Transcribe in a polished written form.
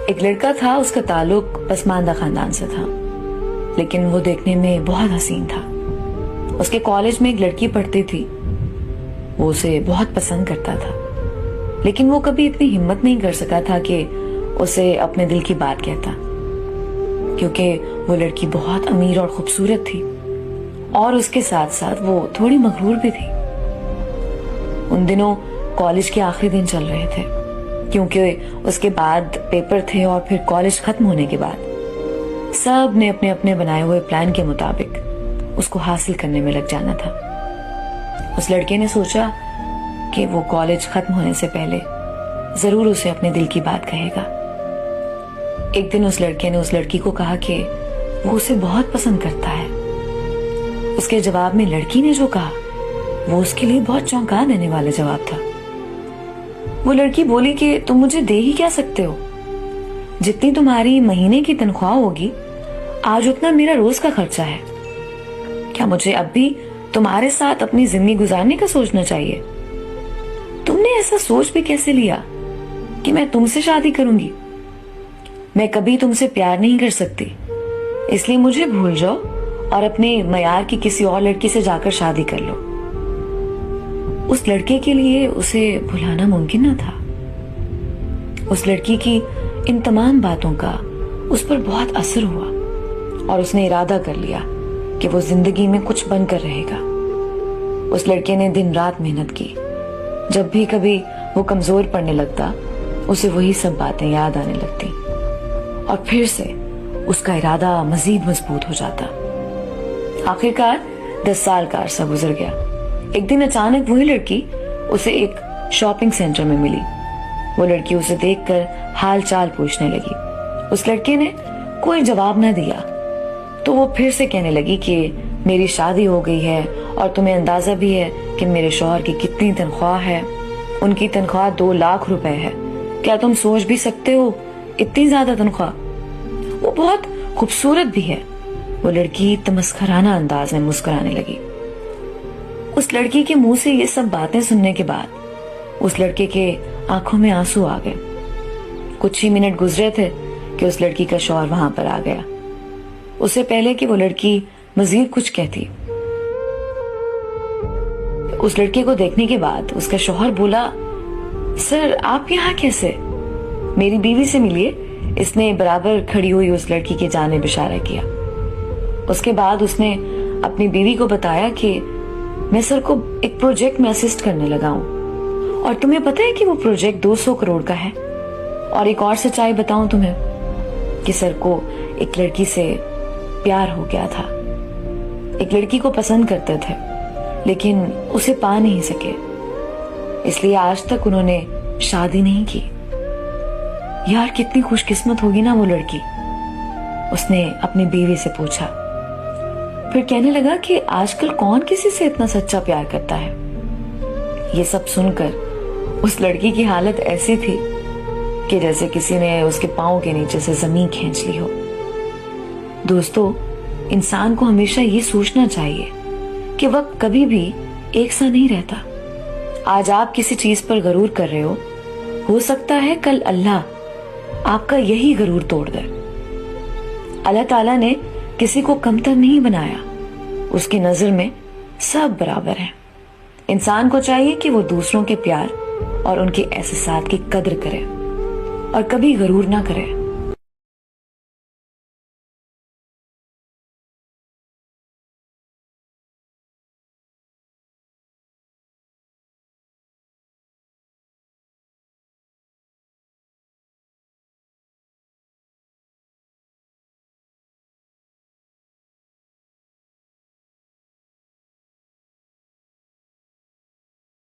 ایک لڑکا تھا، اس کا تعلق پسماندہ خاندان سے تھا، لیکن وہ دیکھنے میں بہت حسین تھا۔ اس کے کالج میں ایک لڑکی پڑھتی تھی، وہ اسے بہت پسند کرتا تھا، لیکن وہ کبھی اتنی ہمت نہیں کر سکا تھا کہ اسے اپنے دل کی بات کہتا، کیونکہ وہ لڑکی بہت امیر اور خوبصورت تھی، اور اس کے ساتھ ساتھ وہ تھوڑی مغرور بھی تھی۔ ان دنوں کالج کے آخری دن چل رہے تھے، کیونکہ اس کے بعد پیپر تھے، اور پھر کالج ختم ہونے کے بعد سب نے اپنے اپنے بنائے ہوئے پلان کے مطابق اس کو حاصل کرنے میں لگ جانا تھا۔ اس لڑکے نے سوچا کہ وہ کالج ختم ہونے سے پہلے ضرور اسے اپنے دل کی بات کہے گا۔ ایک دن اس لڑکے نے اس لڑکی کو کہا کہ وہ اسے بہت پسند کرتا ہے۔ اس کے جواب میں لڑکی نے جو کہا وہ اس کے لیے بہت چونکا دینے والا جواب تھا۔ وہ لڑکی بولی کہ تم مجھے دے ہی کیا سکتے ہو؟ جتنی تمہاری مہینے کی تنخواہ ہوگی آج اتنا میرا روز کا خرچہ ہے۔ کیا مجھے اب بھی تمہارے ساتھ اپنی زندگی گزارنے کا سوچنا چاہیے؟ تم نے ایسا سوچ بھی کیسے لیا کہ میں تم سے شادی کروں گی؟ میں کبھی تم سے پیار نہیں کر سکتی، اس لیے مجھے بھول جاؤ اور اپنے معیار کی کسی اور لڑکی سے جا کر شادی کر لو۔ اس لڑکے کے لیے اسے بھلانا ممکن نہ تھا۔ اس لڑکی کی ان تمام باتوں کا اس پر بہت اثر ہوا، اور اس نے ارادہ کر لیا کہ وہ زندگی میں کچھ بن کر رہے گا۔ اس لڑکے نے دن رات محنت کی۔ جب بھی کبھی وہ کمزور پڑنے لگتا اسے وہی سب باتیں یاد آنے لگتی، اور پھر سے اس کا ارادہ مزید مضبوط ہو جاتا۔ آخرکار 10 سال کا عرصہ گزر گیا۔ ایک دن اچانک وہی لڑکی اسے ایک شاپنگ سینٹر میں ملی۔ وہ لڑکی اسے دیکھ کر حال چال پوچھنے لگی۔ اس لڑکے نے کوئی جواب نہ دیا تو وہ پھر سے کہنے لگی کہ میری شادی ہو گئی ہے، اور تمہیں اندازہ بھی ہے کہ میرے شوہر کی کتنی تنخواہ ہے۔ ان کی تنخواہ 2 لاکھ روپے ہے۔ کیا تم سوچ بھی سکتے ہو اتنی زیادہ تنخواہ؟ وہ بہت خوبصورت بھی ہے۔ وہ لڑکی تمسخرانہ انداز میں مسکرانے لگی۔ اس لڑکی کے منہ سے یہ سب باتیں سننے کے بعد اس لڑکے کے آنکھوں میں آنسو آ گئے۔ کچھ ہی منٹ گزرے تھے کہ اس لڑکی کا شوہر وہاں پر آ گیا۔ اس سے پہلے کہ وہ لڑکی مزید کچھ کہتی، اس لڑکے کو دیکھنے کے بعد اس کا شوہر بولا، سر آپ یہاں کیسے؟ میری بیوی سے ملیے۔ اس نے برابر کھڑی ہوئی اس لڑکی کی جانب اشارہ کیا۔ اس کے بعد اس نے اپنی بیوی کو بتایا کہ میں سر کو ایک پروجیکٹ میں اسسٹ کرنے لگا ہوں، اور تمہیں پتہ ہے کہ وہ پروجیکٹ 200 کروڑ کا ہے۔ اور ایک اور سچائی بتاؤں تمہیں کہ سر کو ایک لڑکی سے پیار ہو گیا تھا۔ ایک لڑکی کو پسند کرتے تھے لیکن اسے پا نہیں سکے، اس لیے آج تک انہوں نے شادی نہیں کی۔ یار کتنی خوش قسمت ہوگی نا وہ لڑکی، اس نے اپنی بیوی سے پوچھا۔ پھر کہنے لگا کہ آج کل کون کسی سے اتنا سچا پیار کرتا ہے۔ یہ سب سن کر اس لڑکی کی حالت ایسی تھی کہ جیسے کسی نے اس کے پاؤں کے نیچے سے زمین کھینچ لی ہو۔ دوستو، انسان کو ہمیشہ یہ سوچنا چاہیے کہ وقت کبھی بھی ایک سا نہیں رہتا۔ آج آپ کسی چیز پر غرور کر رہے ہو سکتا ہے کل اللہ آپ کا یہی غرور توڑ دے۔ اللہ تعالیٰ نے کسی کو کمتر نہیں بنایا، اس کی نظر میں سب برابر ہیں۔ انسان کو چاہیے کہ وہ دوسروں کے پیار اور ان کے احساسات کی قدر کرے اور کبھی غرور نہ کرے۔